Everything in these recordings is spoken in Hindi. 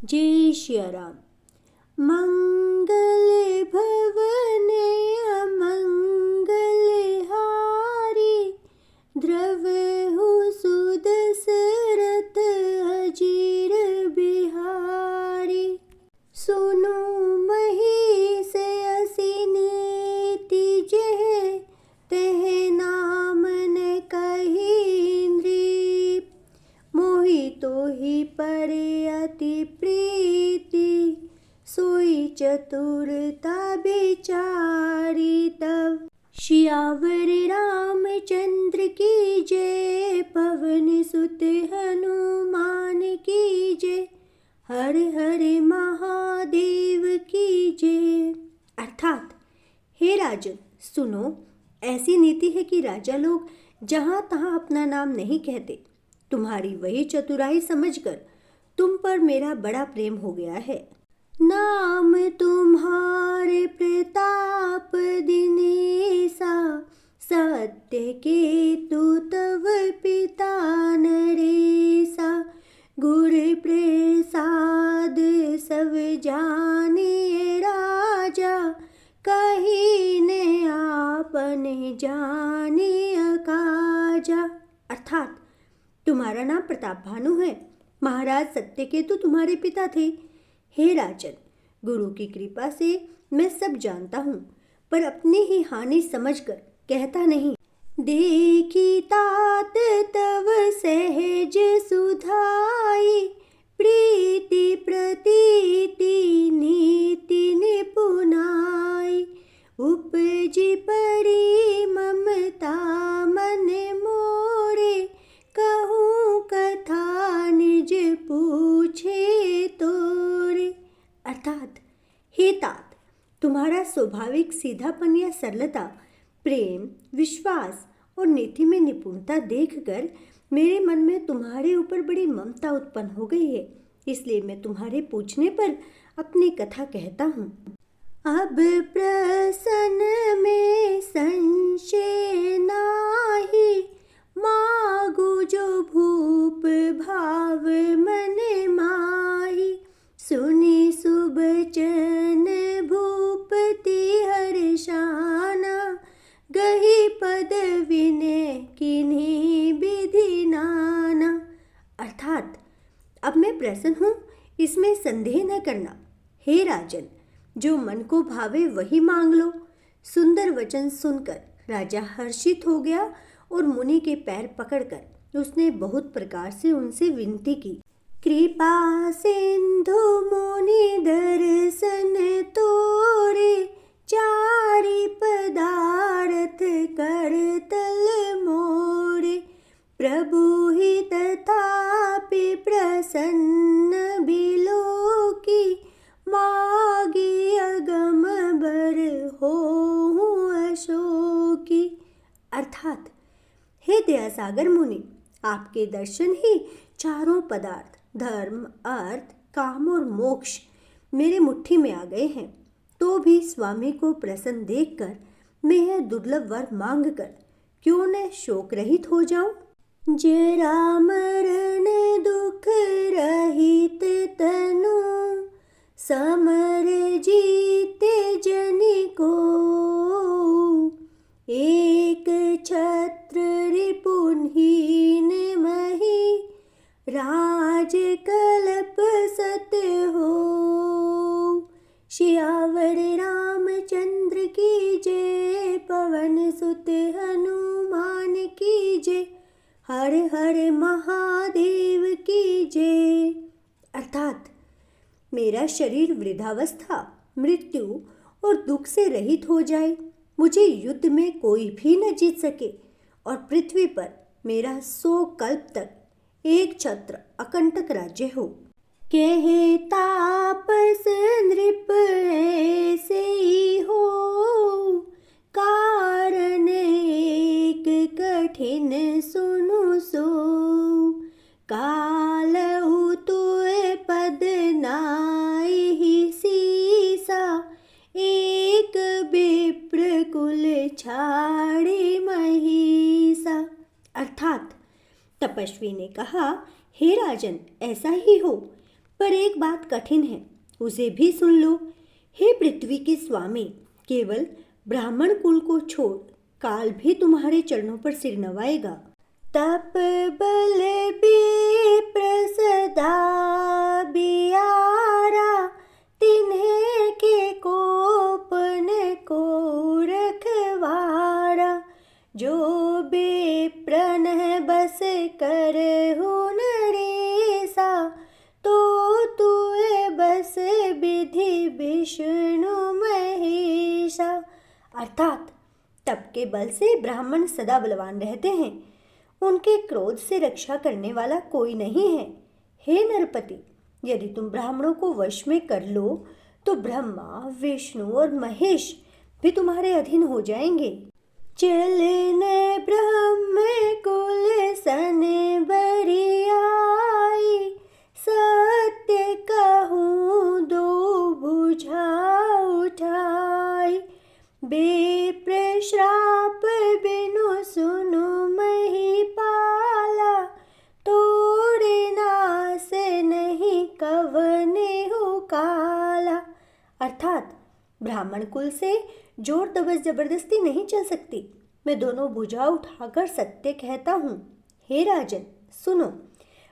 जय सिया राम। मंगल भवन अमंगल हारी, द्रवहु सुदशरथ अजीर बिहारी। सुनो महिष असी नीति जह, तह नाम न कही नृप। मोहि तोहि पर अति प्रीति, सोई चतुरता बेचारी तब। सियावर रामचंद्र की जय, पवन सुत हनुमान की जय, हर हर महादेव की जय। अर्थात, हे राजन सुनो, ऐसी नीति है कि राजा लोग जहाँ तहाँ अपना नाम नहीं कहते। तुम्हारी वही चतुराई समझकर तुम पर मेरा बड़ा प्रेम हो गया है। नाम तुम्हारे प्रताप दिनेसा, सत्य के तु तव पिता नरेसा। गुर प्रसाद सब जाने राजा, कही ने आपने जाने अकाजा। अर्थात, तुम्हारा नाम प्रताप भानु है। महाराज सत्यकेतु तुम्हारे पिता थे। हे राजन, गुरु की कृपा से मैं सब जानता हूँ, पर अपनी ही हानि समझकर कहता नहीं। देखी तात तव सहज सुधाई, प्रीति प्रतीति नीति निपुनाई। उपजी परी ममता मन मोरे, कहूँ कथा निज पूछे तोरे। अर्थात, हे तात, तुम्हारा स्वाभाविक सीधापन या सरलता, प्रेम, विश्वास और नीति में निपुणता देखकर मेरे मन में तुम्हारे ऊपर बड़ी ममता उत्पन्न हो गई है। इसलिए मैं तुम्हारे पूछने पर अपनी कथा कहता हूँ। अब प्रसन्न में संशय नाही, मागु जो भूप भाव मन माही। सुनि सुबचन भूपति हर्षाना, गही पद विनय किन्हीं विधि नाना। अर्थात, अब मैं प्रसन्न हूँ, इसमें संदेह न करना। हे राजन, जो मन को भावे वही मांग लो। सुंदर वचन सुनकर राजा हर्षित हो गया और मुनि के पैर पकड़कर उसने बहुत प्रकार से उनसे विनती की। कृपा सिंधु मुनि दर्शन तोरे, चारि पदारथ कर तल मोरे। प्रभु ही तथापि प्रसन्न बिलो की, मागी अगम बर होहूँ अशोकी। अर्थात, हे दयासागर मुनि, आपके दर्शन ही चारों पदार्थ धर्म, अर्थ, काम और मोक्ष मेरे मुट्ठी में आ गए हैं। तो भी स्वामी को प्रसन्न देखकर मैं यह दुर्लभ वर मांगकर क्यों न शोक रहित हो जाऊं। जरा मरण दुख रहित तनु, समर जीते जनि को। एक छत्र रिपुहीन मही, राज कल्प सत हो। सियावर रामचंद्र की जय, पवन सुत हनुमान की जय, हर हर महादेव की जय। अर्थात, मेरा शरीर वृद्धावस्था, मृत्यु और दुख से रहित हो जाए, मुझे युद्ध में कोई भी न जीत सके और पृथ्वी पर मेरा 100 कल्प तक एक छत्र अकंटक राज्य हो। कहे तापस नृप ऐसे ही हो, कारण एक कठिन सुनु सो। कालहु तुए पद नाहि सीसा, एक विप्र कुल छाड़े महिसा। अर्थात, तपस्वी ने कहा, हे राजन, ऐसा ही हो, पर एक बात कठिन है, उसे भी सुन लो। हे पृथ्वी के स्वामी, केवल ब्राह्मण कुल को छोड़ काल भी तुम्हारे चरणों पर सिर नवाएगा। तप बल प्रसदा बियारा, तिन्हें के कोपन को रखवारा। जो बेप्रन बस कर हो नरेसा, तो तुए बस विधि विष्णु महेशा। अर्थात तप के बल से ब्राह्मण सदा बलवान रहते हैं, उनके क्रोध से रक्षा करने वाला कोई नहीं है। हे नरपति, यदि तुम ब्राह्मणों को वश में कर लो तो ब्रह्मा, विष्णु और महेश भी तुम्हारे अधीन हो जाएंगे। चलने ब्रह्म कुल सन बरियाई, सत्य कहूँ दो भुजा उठाई। बेप्र श्राप बिनु सुनु महिपाला, तोड़े नास नहीं कवने हो काला। अर्थात ब्राह्मण कुल से जोर जबरदस्ती नहीं चल सकती। मैं दोनों भुजा उठाकर सत्य कहता हूँ। हे राजन, सुनो,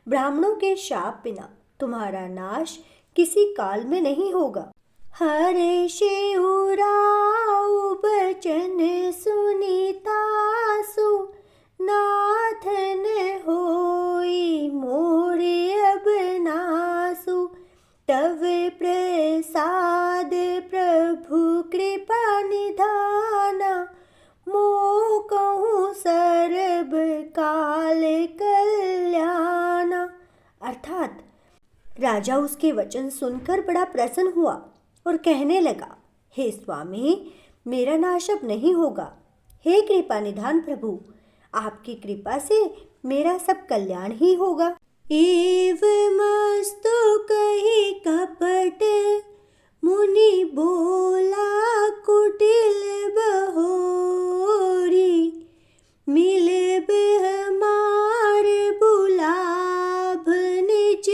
ब्राह्मणों के शाप बिना तुम्हारा नाश किसी काल में नहीं होगा। हरे शिवराउ बचन सुनीतासु, नाथन होई मोरे अब नासु। तव प्रसाद प्रभु कृपा निधाना, मो कहूँ सर्ब काल कल्याणा। अर्थात राजा उसके वचन सुनकर बड़ा प्रसन्न हुआ और कहने लगा, हे स्वामी, मेरा नाश अब नहीं होगा। हे कृपा निधान प्रभु, आपकी कृपा से मेरा सब कल्याण ही होगा। एवमस्तु कही कपट मुनि बोला कुटिल बहोरी, मिले हमार बुलाभ निज,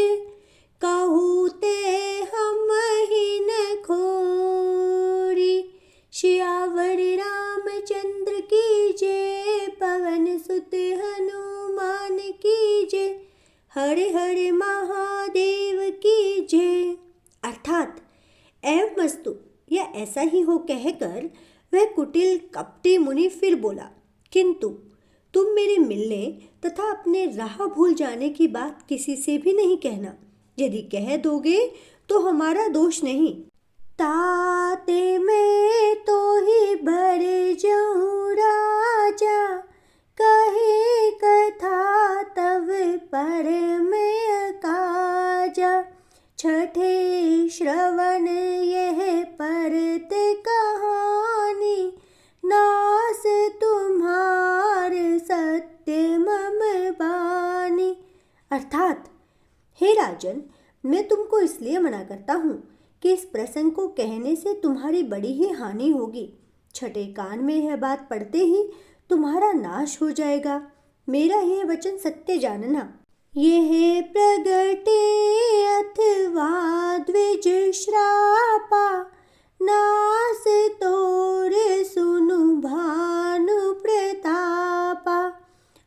कहूते हम ही न खोरी। श्यावर रामचंद्र की जय, पवन सुत हनुमान की जय, हर हर महादेव की जय। अर्थात एवमस्तु या ऐसा ही हो कहकर वह कुटिल कपटी मुनि फिर बोला, किंतु तुम मेरे मिलने तथा अपने राह भूल जाने की बात किसी से भी नहीं कहना। यदि कह दोगे तो हमारा दोष नहीं। ताते में तो ही भर जाऊं राजा, कहे कथा तब पर में काजा। छठे श्रवण यह परत कहानी, नास तुम्हार सत्य मम बानी। अर्थात हे राजन, मैं तुमको इसलिए मना करता हूँ कि इस प्रसंग को कहने से तुम्हारी बड़ी ही हानि होगी। छठे कान में यह बात पड़ते ही तुम्हारा नाश हो जाएगा। मेरा यह वचन सत्य जानना। यह प्रगटे अथवा द्विज श्रापा, नास तोर सुनु भानु प्रतापा।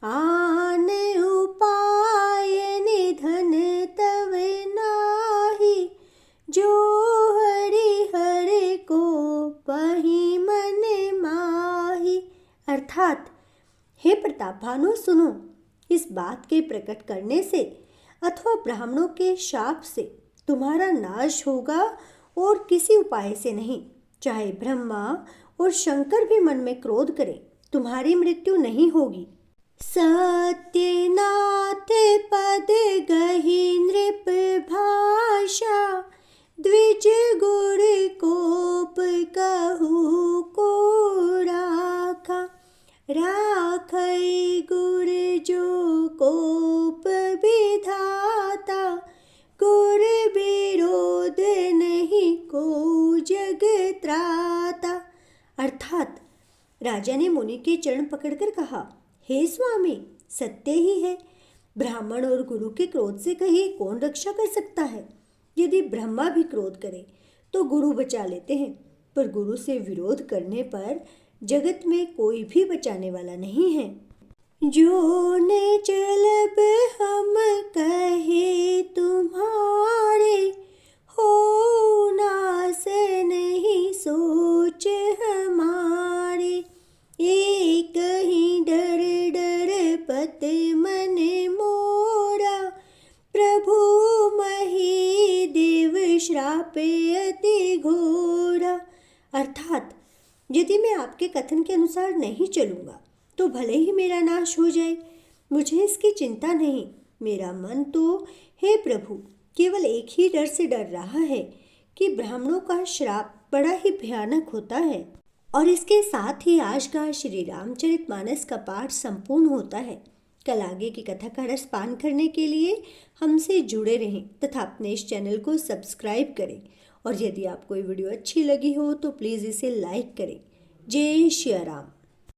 आन उपाय निधन तव नाही, जो हरि हरि को पही मन माही। अर्थात हे प्रताप भानु, सुनो, इस बात के प्रकट करने से अथवा ब्राह्मणों के शाप से तुम्हारा नाश होगा और किसी उपाय से नहीं। चाहे ब्रह्मा और शंकर भी मन में क्रोध करें, तुम्हारी मृत्यु नहीं होगी। सत्यनाथ पद गहि नृप भाषा, द्विज गुर कोप कहू को राखा। राखै गुर जो कोप विधाता, गुर विरोध नहीं को जग त्राता। अर्थात राजा ने मुनि के चरण पकड़कर कहा, हे स्वामी, सत्य ही है, ब्राह्मण और गुरु के क्रोध से कहीं कौन रक्षा कर सकता है। यदि ब्रह्मा भी क्रोध करे तो गुरु बचा लेते हैं, पर गुरु से विरोध करने पर जगत में कोई भी बचाने वाला नहीं है। जो ने चलब हम कहे तुम्हारे, हो नास नहीं सोच हमारे। एक ही डर डर पत मन मोरा, प्रभु मही देव श्राप अति घोरा। अर्थात यदि मैं आपके कथन के अनुसार नहीं चलूँगा तो भले ही मेरा नाश हो जाए, मुझे इसकी चिंता नहीं। मेरा मन तो, हे प्रभु, केवल एक ही डर से डर रहा है कि ब्राह्मणों का श्राप बड़ा ही भयानक होता है। और इसके साथ ही आज का श्री रामचरितमानस का पाठ संपूर्ण होता है। कल आगे की कथा का रस पान करने के लिए हमसे जुड़े रहें तथा अपने इस चैनल को सब्सक्राइब करें। और यदि आपको ये वीडियो अच्छी लगी हो तो प्लीज़ इसे लाइक करें। जय श्री राम।